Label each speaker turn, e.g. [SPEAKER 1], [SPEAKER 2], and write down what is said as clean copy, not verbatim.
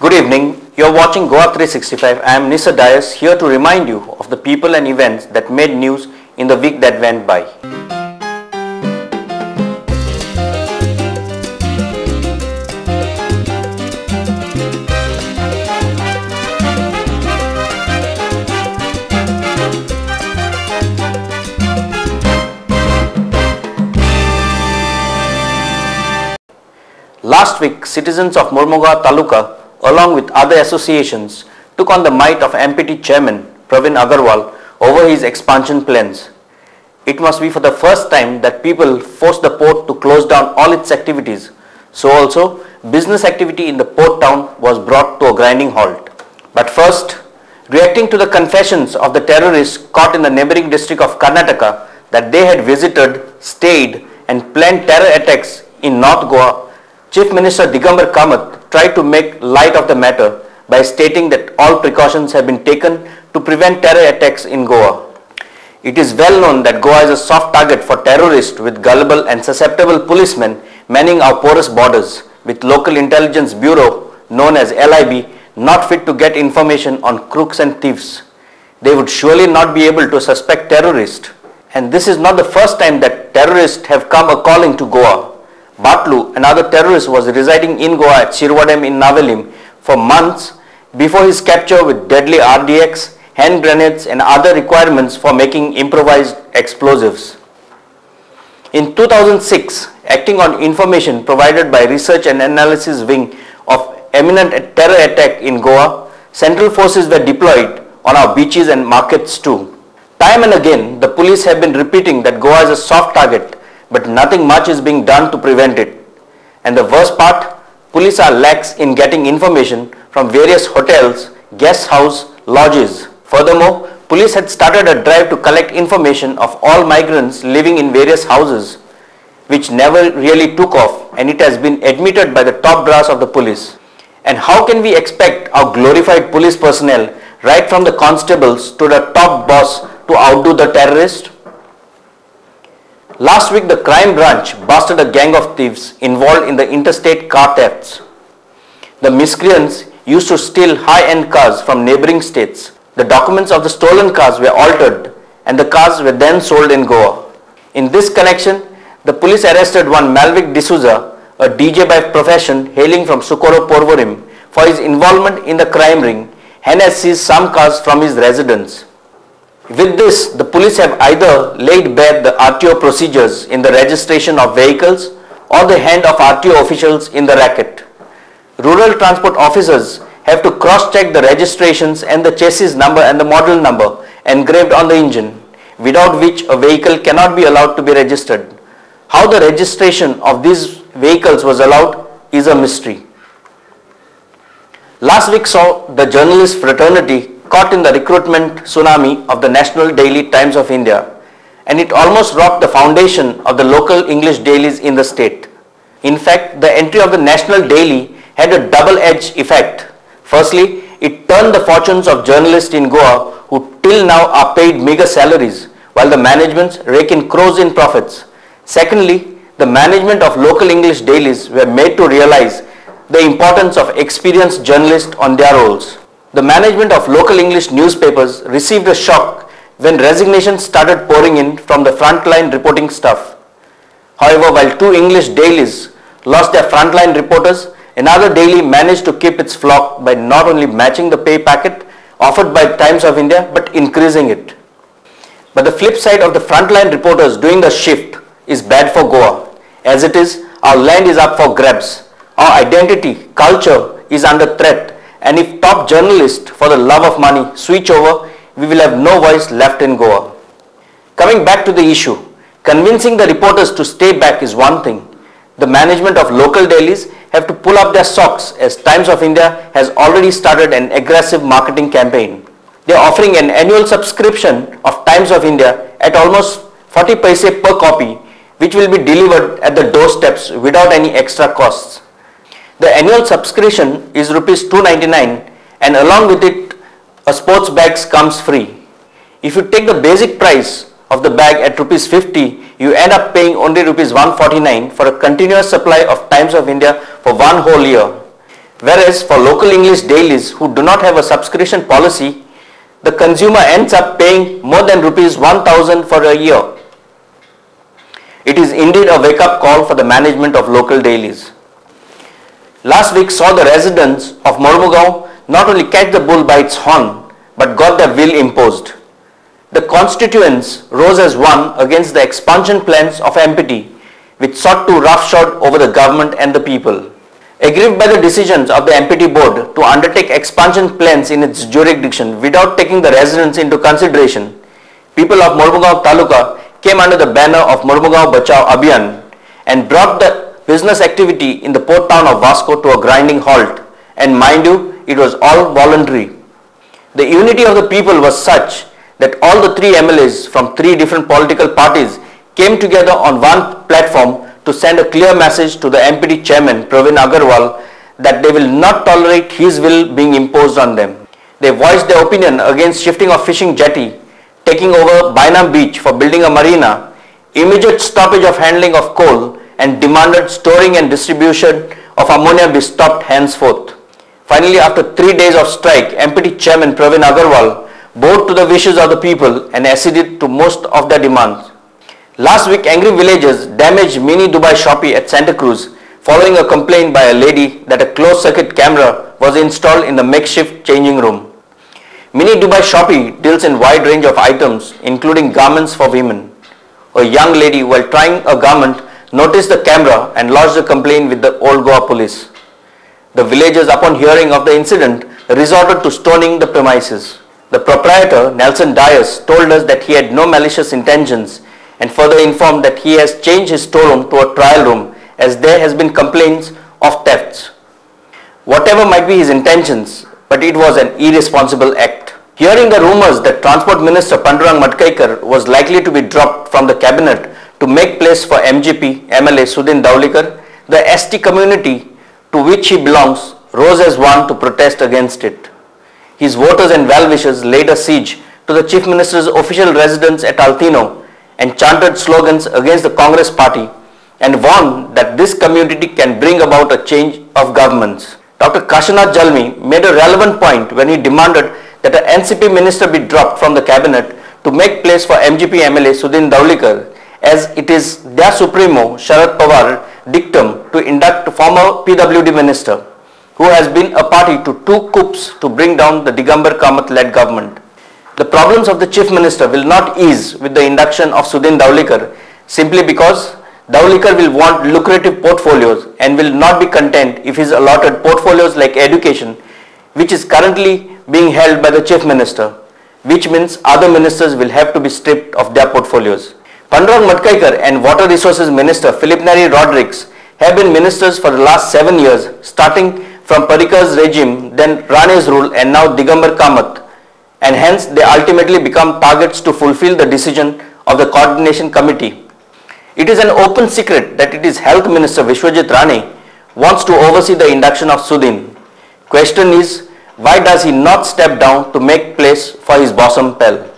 [SPEAKER 1] Good evening. You are watching Goa 365. I am Nisa Dias here to remind you of the people and events that made news in the week that went by. Last week, citizens of Mormuga Taluka, along with other associations, took on the might of MPT chairman Pravin Agarwal over his expansion plans. It must be for the first time that people forced the port to close down all its activities. So also, business activity in the port town was brought to a grinding halt. But first, reacting to the confessions of the terrorists caught in the neighboring district of Karnataka that they had visited, stayed and planned terror attacks in North Goa, Chief Minister Digambar Kamath tried to make light of the matter by stating that all precautions have been taken to prevent terror attacks in Goa. It is well known that Goa is a soft target for terrorists with gullible and susceptible policemen manning our porous borders, with local intelligence bureau known as LIB not fit to get information on crooks and thieves. They would surely not be able to suspect terrorists. And this is not the first time that terrorists have come a-calling to Goa. Batlu, another terrorist, was residing in Goa at Shirvadem in Navelim for months before his capture with deadly RDX, hand grenades and other requirements for making improvised explosives. In 2006, acting on information provided by Research and Analysis Wing of imminent terror attack in Goa, central forces were deployed on our beaches and markets too. Time and again, the police have been repeating that Goa is a soft target, but nothing much is being done to prevent it. And the worst part, police are lax in getting information from various hotels, guest house, lodges. Furthermore, police had started a drive to collect information of all migrants living in various houses, which never really took off, and it has been admitted by the top brass of the police. And how can we expect our glorified police personnel, right from the constables to the top boss, to outdo the terrorist? Last week, the crime branch busted a gang of thieves involved in the interstate car thefts. The miscreants used to steal high-end cars from neighboring states. The documents of the stolen cars were altered and the cars were then sold in Goa. In this connection, the police arrested one Malvik D'Souza, a DJ by profession hailing from Sukoro Porvorim, for his involvement in the crime ring and has seized some cars from his residence. With this, the police have either laid bare the RTO procedures in the registration of vehicles or the hand of RTO officials in the racket. Rural transport officers have to cross-check the registrations and the chassis number and the model number engraved on the engine, without which a vehicle cannot be allowed to be registered. How the registration of these vehicles was allowed is a mystery. Last week saw the journalist fraternity caught in the recruitment tsunami of the National Daily Times of India, and it almost rocked the foundation of the local English dailies in the state. In fact, the entry of the National Daily had a double-edged effect. Firstly, it turned the fortunes of journalists in Goa who till now are paid meager salaries, while the managements rake in crores in profits. Secondly, the management of local English dailies were made to realize the importance of experienced journalists on their roles. The management of local English newspapers received a shock when resignations started pouring in from the frontline reporting staff. However, while two English dailies lost their frontline reporters, another daily managed to keep its flock by not only matching the pay packet offered by Times of India, but increasing it. But the flip side of the frontline reporters doing the shift is bad for Goa. As it is, our land is up for grabs. Our identity, culture is under threat. And if top journalists, for the love of money, switch over, we will have no voice left in Goa. Coming back to the issue, convincing the reporters to stay back is one thing. The management of local dailies have to pull up their socks, as Times of India has already started an aggressive marketing campaign. They are offering an annual subscription of Times of India at almost 40 paise per copy, which will be delivered at the doorsteps without any extra costs. The annual subscription is Rs 299 and along with it a sports bag comes free. If you take the basic price of the bag at Rs 50, you end up paying only Rs 149 for a continuous supply of Times of India for one whole year. Whereas for local English dailies who do not have a subscription policy, the consumer ends up paying more than rupees 1000 for a year. It is indeed a wake-up call for the management of local dailies. Last week saw the residents of Mormugao not only catch the bull by its horn, but got their will imposed. The constituents rose as one against the expansion plans of MPT, which sought to roughshod over the government and the people. Aggrieved by the decisions of the MPT board to undertake expansion plans in its jurisdiction without taking the residents into consideration, people of Mormugao Taluka came under the banner of Mormugao Bachao Abhiyan and brought the business activity in the port town of Vasco to a grinding halt, and mind you, it was all voluntary. The unity of the people was such that all the three MLAs from three different political parties came together on one platform to send a clear message to the MPT chairman Pravin Agarwal that they will not tolerate his will being imposed on them. They voiced their opinion against shifting of fishing jetty, taking over Bainam beach for building a marina, immediate stoppage of handling of coal, and demanded storing and distribution of ammonia be stopped henceforth. Finally, after 3 days of strike, MPT chairman Pravin Agarwal bowed to the wishes of the people and acceded to most of their demands. Last week, angry villagers damaged mini Dubai Shoppy at Santa Cruz following a complaint by a lady that a closed-circuit camera was installed in the makeshift changing room. Mini Dubai Shoppy deals in wide range of items including garments for women. A young lady, while trying a garment, noticed the camera and lodged a complaint with the Old Goa police. The villagers, upon hearing of the incident, resorted to stoning the premises. The proprietor, Nelson Dias, told us that he had no malicious intentions and further informed that he has changed his storeroom to a trial room as there has been complaints of thefts. Whatever might be his intentions, but it was an irresponsible act. Hearing the rumors that Transport Minister Pandurang Matkaikar was likely to be dropped from the cabinet to make place for MGP MLA Sudin Daulikar, the ST community to which he belongs rose as one to protest against it. His voters and well-wishers laid a siege to the Chief Minister's official residence at Altino and chanted slogans against the Congress party and warned that this community can bring about a change of governments. Dr. Kashinath Jalmi made a relevant point when he demanded that an NCP minister be dropped from the cabinet to make place for MGP MLA Sudin Daulikar, as it is their supremo Sharad Pawar dictum to induct former PWD minister who has been a party to 2 coups to bring down the Digambar Kamath-led government. The problems of the Chief Minister will not ease with the induction of Sudin Daulikar simply because Daulikar will want lucrative portfolios and will not be content if he is allotted portfolios like education, which is currently being held by the Chief Minister, which means other ministers will have to be stripped of their portfolios. Pandurang Matkaikar and Water Resources Minister Philip Neri Rodrigues have been ministers for the last 7 years, starting from Parikar's regime, then Rane's rule, and now Digambar Kamath, and hence they ultimately become targets to fulfill the decision of the coordination committee. It is an open secret that it is Health Minister Vishwajit Rane wants to oversee the induction of Sudin. Question is, why does he not step down to make place for his bosom pal?